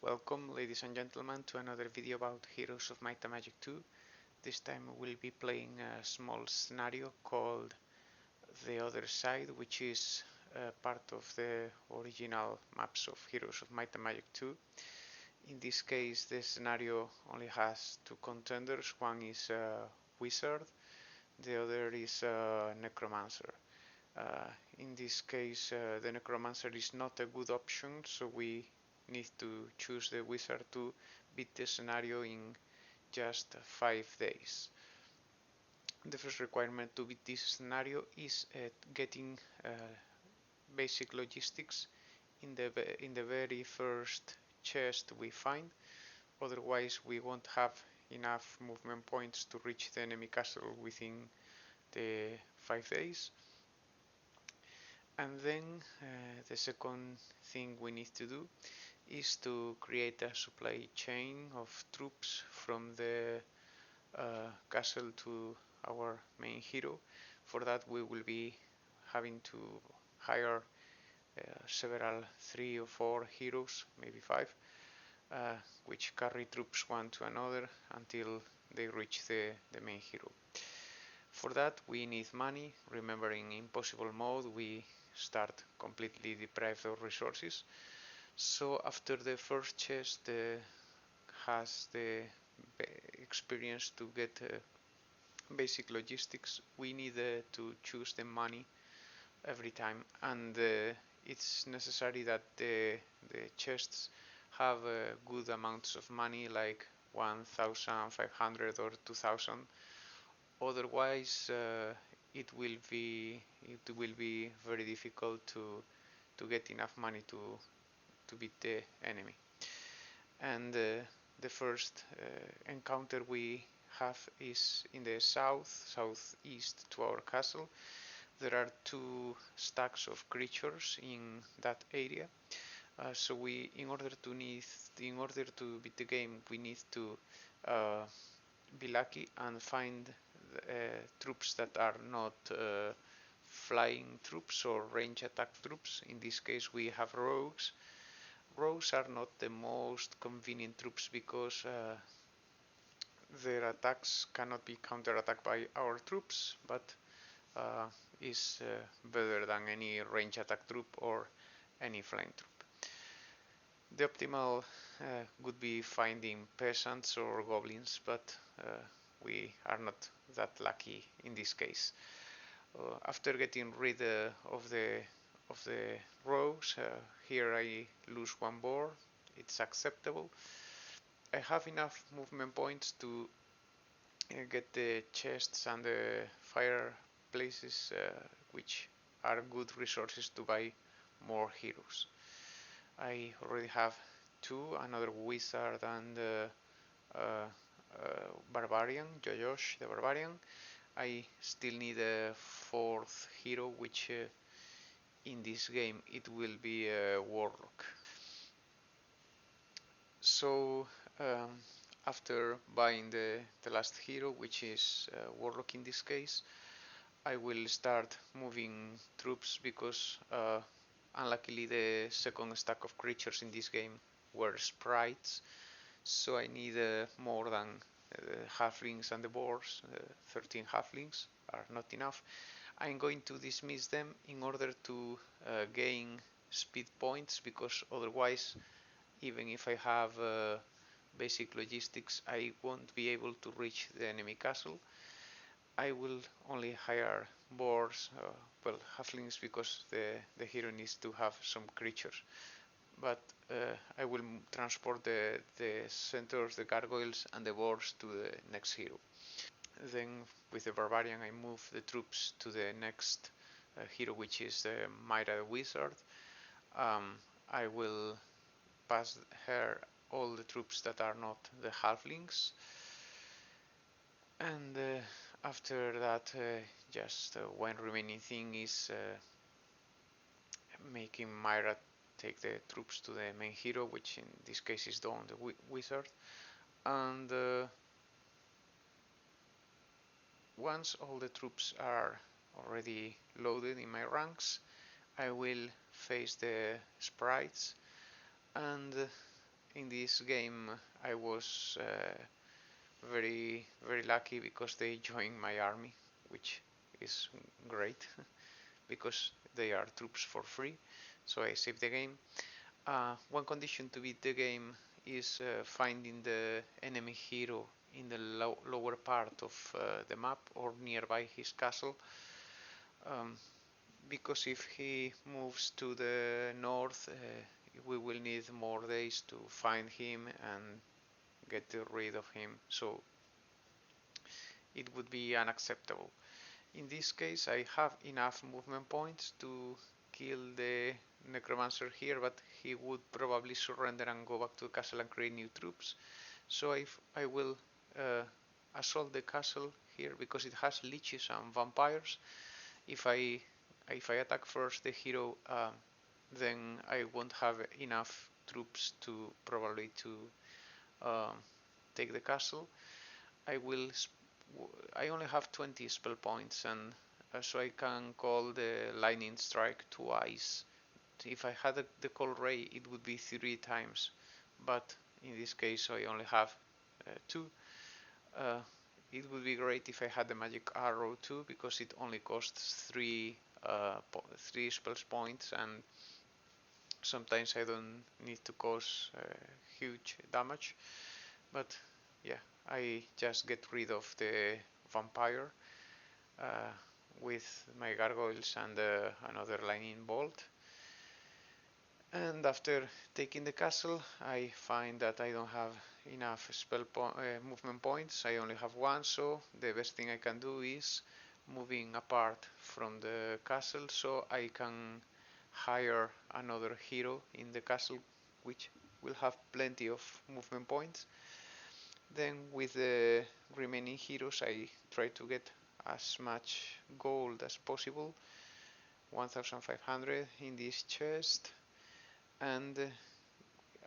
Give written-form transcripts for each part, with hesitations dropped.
Welcome, ladies and gentlemen, to another video about Heroes of Might and Magic 2. This time we'll be playing a small scenario called The Other Side, which is part of the original maps of Heroes of Might and Magic 2. In this case, the scenario only has two contenders. One is a wizard, the other is a necromancer. In this case, the necromancer is not a good option, so we need to choose the wizard to beat the scenario in just 5 days. The first requirement to beat this scenario is getting basic logistics in the very first chest we find. Otherwise, we won't have enough movement points to reach the enemy castle within the 5 days. And then the second thing we need to do is to create a supply chain of troops from the castle to our main hero. For that we will be having to hire several 3 or 4 heroes, maybe 5, which carry troops one to another until they reach the main hero. For that we need money. Remembering impossible mode, we start completely deprived of resources. So after the first chest has the experience to get basic logistics, we need to choose the money every time, and it's necessary that the chests have good amounts of money, like 1,500 or 2,000. Otherwise, it will be very difficult to get enough money to beat the enemy. And the first encounter we have is in the southeast to our castle. There are 2 stacks of creatures in that area. So in order to beat the game, we need to be lucky and find troops that are not flying troops or range attack troops. In this case, we have rogues. Rogues are not the most convenient troops because their attacks cannot be counterattacked by our troops, but is better than any range attack troop or any flying troop. The optimal would be finding peasants or goblins, but we are not that lucky in this case. After getting rid of the rogues, here I lose 1 boar. It's acceptable. I have enough movement points to get the chests and the fireplaces, which are good resources to buy more heroes. I already have 2, another wizard and barbarian, Jojosh the barbarian. I still need a 4th hero, which in this game it will be a warlock. So after buying the last hero, which is warlock in this case, I will start moving troops because unluckily the second stack of creatures in this game were sprites, so I need more than halflings and the boars. 13 halflings are not enough. I'm going to dismiss them in order to gain speed points, because otherwise, even if I have basic logistics, I won't be able to reach the enemy castle. I will only hire boars, halflings, because the hero needs to have some creatures. But I will transport the centaurs, the gargoyles, and the boars to the next hero. Then with the barbarian I move the troops to the next hero, which is the Myra the wizard. I will pass her all the troops that are not the halflings, and after that just one remaining thing is making Myra take the troops to the main hero, which in this case is Dawn the wizard. And once all the troops are already loaded in my ranks, I will face the sprites, and in this game I was very lucky because they joined my army, which is great because they are troops for free. So I saved the game. One condition to beat the game is finding the enemy hero in the lower part of the map or nearby his castle. Um, because if he moves to the north, we will need more days to find him and get rid of him. So it would be unacceptable. In this case, I have enough movement points to kill the Necromancer here, but he would probably surrender and go back to the castle and create new troops. So I will assault the castle here because it has leeches and vampires. If I attack first the hero, then I won't have enough troops to probably to um, take the castle. I will. I only have 20 spell points, and so I can call the lightning strike twice. If I had the cold ray, it would be 3 times, but in this case I only have 2. Uh, it would be great if I had the magic arrow too, because it only costs 3 spells points, and sometimes I don't need to cause huge damage. But yeah, I just get rid of the vampire uh, with my gargoyles and another lightning bolt. And after taking the castle, I find that I don't have enough movement points. I only have 1, so the best thing I can do is moving apart from the castle so I can hire another hero in the castle which will have plenty of movement points. Then with the remaining heroes I try to get as much gold as possible, 1500 in this chest, and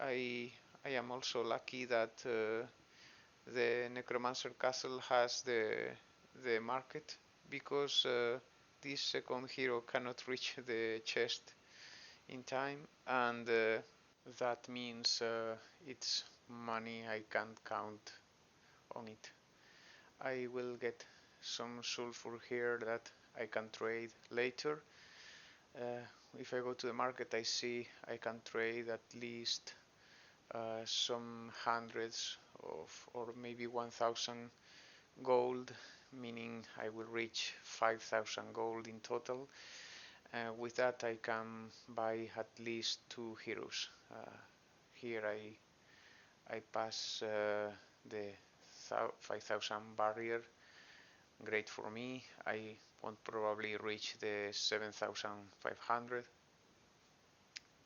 I I am also lucky that the Necromancer castle has the market, because this second hero cannot reach the chest in time, and that means it's money I can't count on it. I will get some sulfur here that I can trade later. Uh, if I go to the market, I see I can trade at least some hundreds of, or maybe 1000 gold, meaning I will reach 5000 gold in total. With that I can buy at least 2 heroes. Here I pass the 5000 barrier. Great for me. I won't probably reach the 7500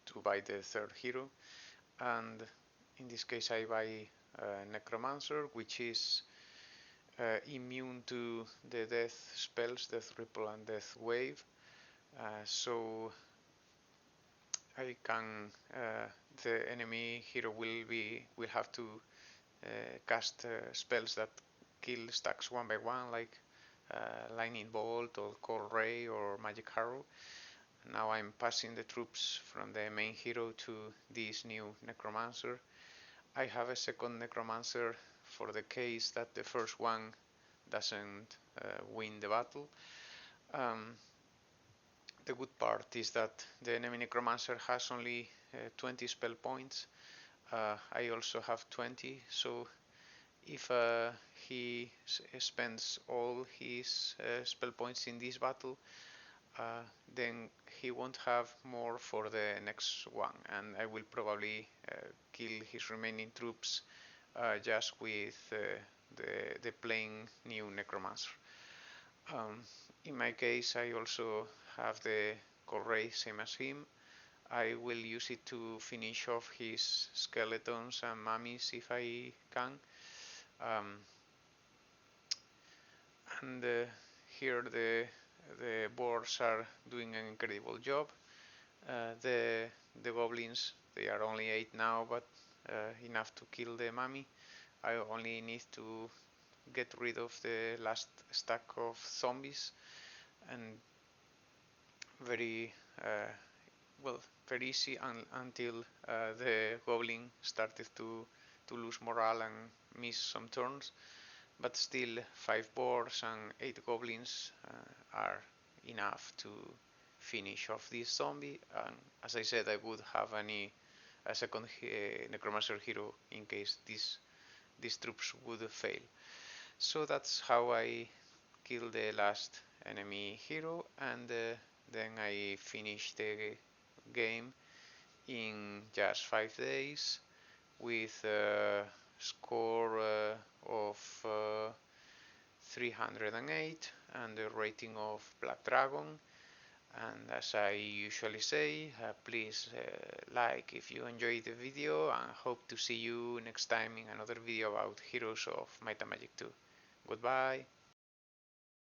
to buy the third hero, and in this case I buy Necromancer, which is immune to the death spells, Death Ripple and Death Wave. So I can the enemy hero will have to cast spells that kill stacks one by one, like Lightning Bolt or Cold Ray or Magic Arrow. Now I'm passing the troops from the main hero to this new Necromancer. I have a second Necromancer for the case that the first one doesn't win the battle. The good part is that the enemy Necromancer has only 20 spell points. I also have 20, so if he spends all his spell points in this battle, then he won't have more for the next one, and I will probably kill his remaining troops just with the plain new Necromancer. In my case, I also have the Core Ray, same as him. I will use it to finish off his skeletons and mummies if I can. And here the boars are doing an incredible job. The goblins, they are only 8 now, but enough to kill the mummy. I only need to get rid of the last stack of zombies, and very well, very easy until the goblin started to lose morale and miss some turns, but still 5 boars and 8 goblins are enough to finish off this zombie. And as I said, I would have a second Necromancer hero in case these troops would fail. So that's how I kill the last enemy hero, and then I finish the game in just 5 days with a score of 308 and a rating of Black Dragon. And as I usually say, please like if you enjoyed the video, and hope to see you next time in another video about Heroes of Might and Magic 2. Goodbye.